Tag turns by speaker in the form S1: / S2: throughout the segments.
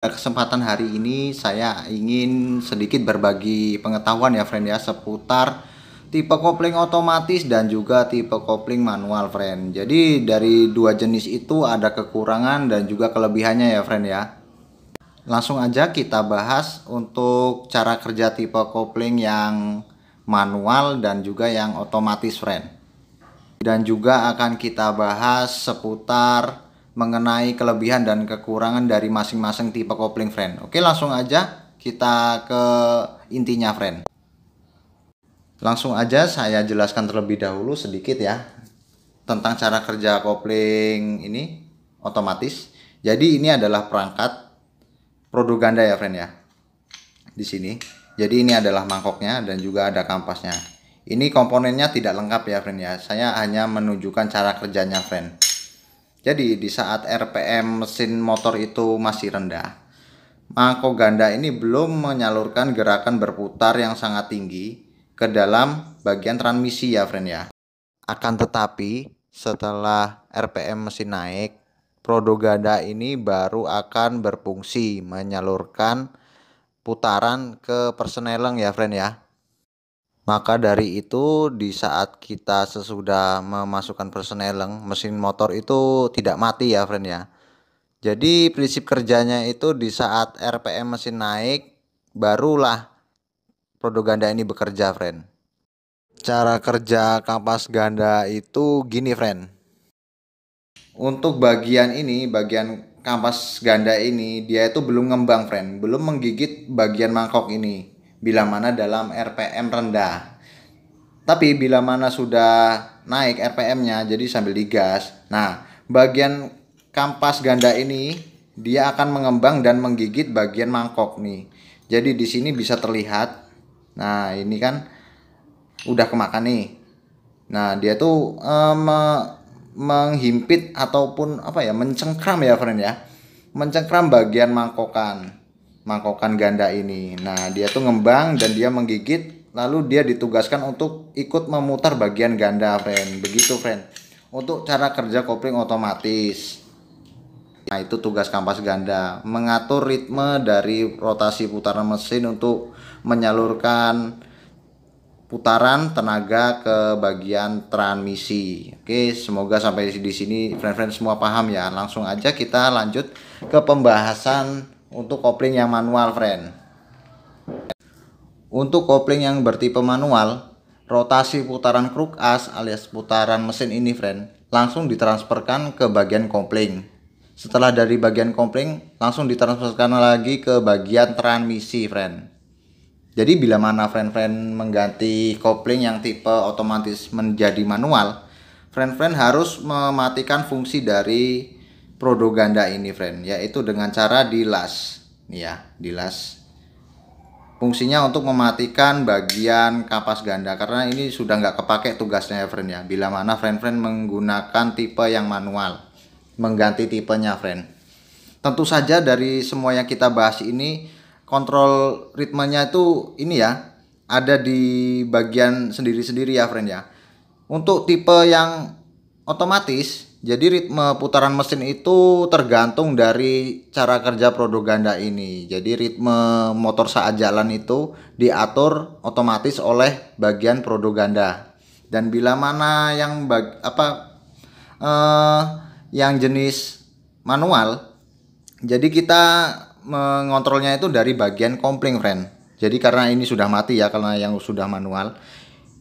S1: Pada kesempatan hari ini saya ingin sedikit berbagi pengetahuan ya friend ya seputar tipe kopling otomatis dan juga tipe kopling manual friend. Jadi dari dua jenis itu ada kekurangan dan juga kelebihannya ya friend ya. Langsung aja kita bahas untuk cara kerja tipe kopling yang manual dan juga yang otomatis friend. Dan juga akan kita bahas seputar mengenai kelebihan dan kekurangan dari masing-masing tipe kopling friend. Oke, langsung aja kita ke intinya friend. Langsung aja saya jelaskan terlebih dahulu sedikit ya tentang cara kerja kopling ini otomatis. Jadi ini adalah perangkat produk ganda ya friend ya. Di sini. Jadi ini adalah mangkoknya dan juga ada kampasnya. Ini komponennya tidak lengkap ya friend ya. Saya hanya menunjukkan cara kerjanya friend. Jadi di saat RPM mesin motor itu masih rendah, mangkok ganda ini belum menyalurkan gerakan berputar yang sangat tinggi ke dalam bagian transmisi ya friend ya. Akan tetapi setelah RPM mesin naik, produk ganda ini baru akan berfungsi menyalurkan putaran ke persneleng ya friend ya. Maka dari itu di saat kita sesudah memasukkan persneleng, mesin motor itu tidak mati ya friend ya. Jadi prinsip kerjanya itu di saat RPM mesin naik barulah produk ganda ini bekerja friend. Cara kerja kampas ganda itu gini friend. Untuk bagian ini, bagian kampas ganda ini dia itu belum ngembang friend, belum menggigit bagian mangkok ini bila mana dalam RPM rendah. Tapi bila mana sudah naik RPM-nya, jadi sambil digas. Nah, bagian kampas ganda ini dia akan mengembang dan menggigit bagian mangkok nih. Jadi di sini bisa terlihat. Nah, ini kan udah kemakan nih. Nah, dia tuh menghimpit ataupun apa ya, mencengkram ya friend ya. Mencengkram bagian mangkokan ganda ini. Nah, dia tuh ngembang dan dia menggigit, lalu dia ditugaskan untuk ikut memutar bagian ganda friend. Begitu friend untuk cara kerja kopling otomatis. Nah, itu tugas kampas ganda, mengatur ritme dari rotasi putaran mesin untuk menyalurkan putaran tenaga ke bagian transmisi. Oke, semoga sampai di sini friend-friend semua paham ya. Langsung aja kita lanjut ke pembahasan untuk kopling yang manual friend. Untuk kopling yang bertipe manual, rotasi putaran kruk as alias putaran mesin ini friend langsung ditransferkan ke bagian kopling. Setelah dari bagian kopling langsung ditransferkan lagi ke bagian transmisi friend. Jadi bila mana friend-friend mengganti kopling yang tipe otomatis menjadi manual, friend-friend harus mematikan fungsi dari produk ganda ini friend, yaitu dengan cara dilas. Nih ya, dilas. Fungsinya untuk mematikan bagian kapas ganda karena ini sudah nggak kepake tugasnya ya friend ya. Bila mana friend-friend menggunakan tipe yang manual, mengganti tipenya friend. Tentu saja dari semua yang kita bahas ini, kontrol ritmenya itu ini ya, ada di bagian sendiri-sendiri ya friend ya. Untuk tipe yang otomatis, jadi ritme putaran mesin itu tergantung dari cara kerja produk ganda ini. Jadi ritme motor saat jalan itu diatur otomatis oleh bagian produk ganda. Dan bila mana yang jenis manual, jadi kita mengontrolnya itu dari bagian kopling friend. Jadi karena ini sudah mati ya, karena yang sudah manual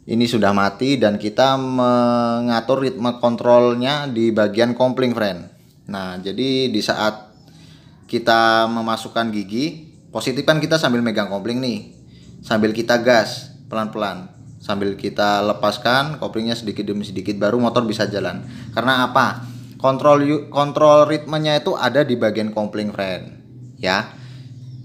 S1: ini sudah mati dan kita mengatur ritme kontrolnya di bagian kopling friend. Nah, jadi di saat kita memasukkan gigi, positif kan kita sambil megang kopling nih. Sambil kita gas pelan-pelan. Sambil kita lepaskan koplingnya sedikit demi sedikit baru motor bisa jalan. Karena apa? Kontrol ritmenya itu ada di bagian kopling friend. Ya.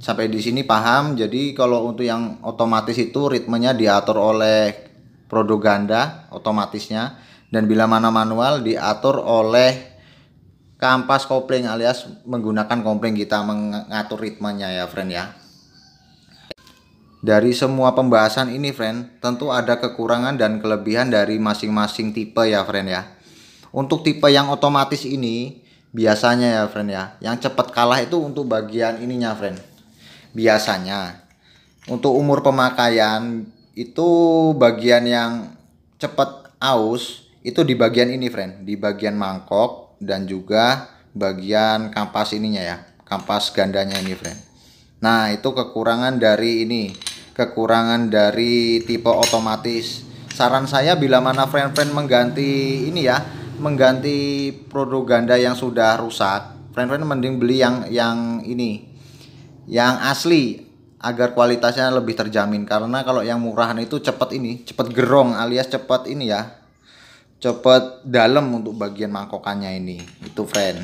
S1: Sampai di sini paham. Jadi kalau untuk yang otomatis itu ritmenya diatur oleh produk ganda otomatisnya, dan bila mana manual diatur oleh kampas kopling alias menggunakan kopling kita mengatur ritmenya ya friend ya. Dari semua pembahasan ini friend, tentu ada kekurangan dan kelebihan dari masing-masing tipe ya friend ya. Untuk tipe yang otomatis ini biasanya ya friend ya, yang cepat kalah itu untuk bagian ininya friend. Biasanya untuk umur pemakaian itu bagian yang cepat aus itu di bagian ini friend, di bagian mangkok dan juga bagian kampas ininya ya, kampas gandanya ini friend. Nah itu kekurangan dari ini, kekurangan dari tipe otomatis. Saran saya bila mana friend-friend mengganti ini ya, mengganti produk ganda yang sudah rusak, friend-friend mending beli yang ini, yang asli, agar kualitasnya lebih terjamin. Karena kalau yang murahan itu cepat ini, cepat gerong alias cepat ini ya, cepat dalam untuk bagian mangkokannya ini. Itu friend.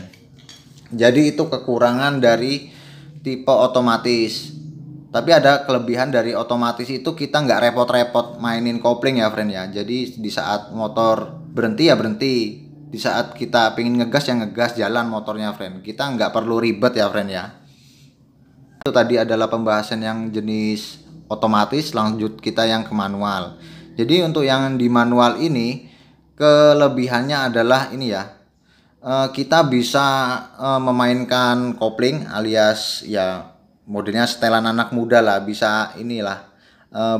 S1: Jadi itu kekurangan dari tipe otomatis. Tapi ada kelebihan dari otomatis itu, kita nggak repot-repot mainin kopling ya friend ya. Jadi di saat motor berhenti ya berhenti, di saat kita pengen ngegas ya ngegas, jalan motornya friend. Kita nggak perlu ribet ya friend ya. Itu tadi adalah pembahasan yang jenis otomatis. Lanjut kita yang ke manual. Jadi untuk yang di manual ini kelebihannya adalah ini ya, kita bisa memainkan kopling alias ya modelnya setelan anak muda lah, bisa inilah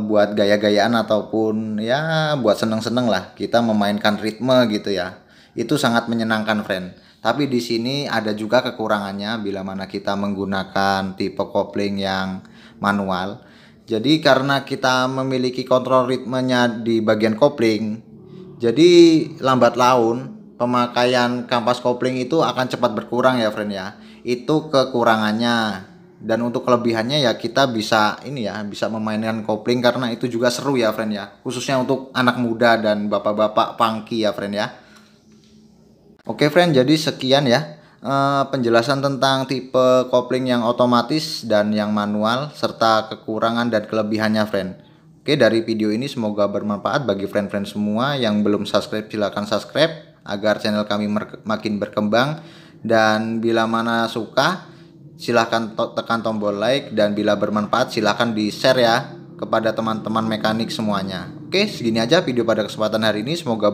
S1: buat gaya-gayaan ataupun ya buat seneng-seneng lah, kita memainkan ritme gitu ya. Itu sangat menyenangkan friend. Tapi di sini ada juga kekurangannya bila mana kita menggunakan tipe kopling yang manual. Jadi karena kita memiliki kontrol ritmenya di bagian kopling, jadi lambat laun pemakaian kampas kopling itu akan cepat berkurang ya friend ya. Itu kekurangannya. Dan untuk kelebihannya ya kita bisa ini ya, bisa memainkan kopling karena itu juga seru ya friend ya. Khususnya untuk anak muda dan bapak-bapak funky ya friend ya. Oke friend, jadi sekian ya penjelasan tentang tipe kopling yang otomatis dan yang manual serta kekurangan dan kelebihannya friend. Oke, dari video ini semoga bermanfaat bagi friend-friend semua. Yang belum subscribe silahkan subscribe agar channel kami makin berkembang. Dan bila mana suka silahkan tekan tombol like, dan bila bermanfaat silahkan di share ya kepada teman-teman mekanik semuanya. Oke, segini aja video pada kesempatan hari ini, semoga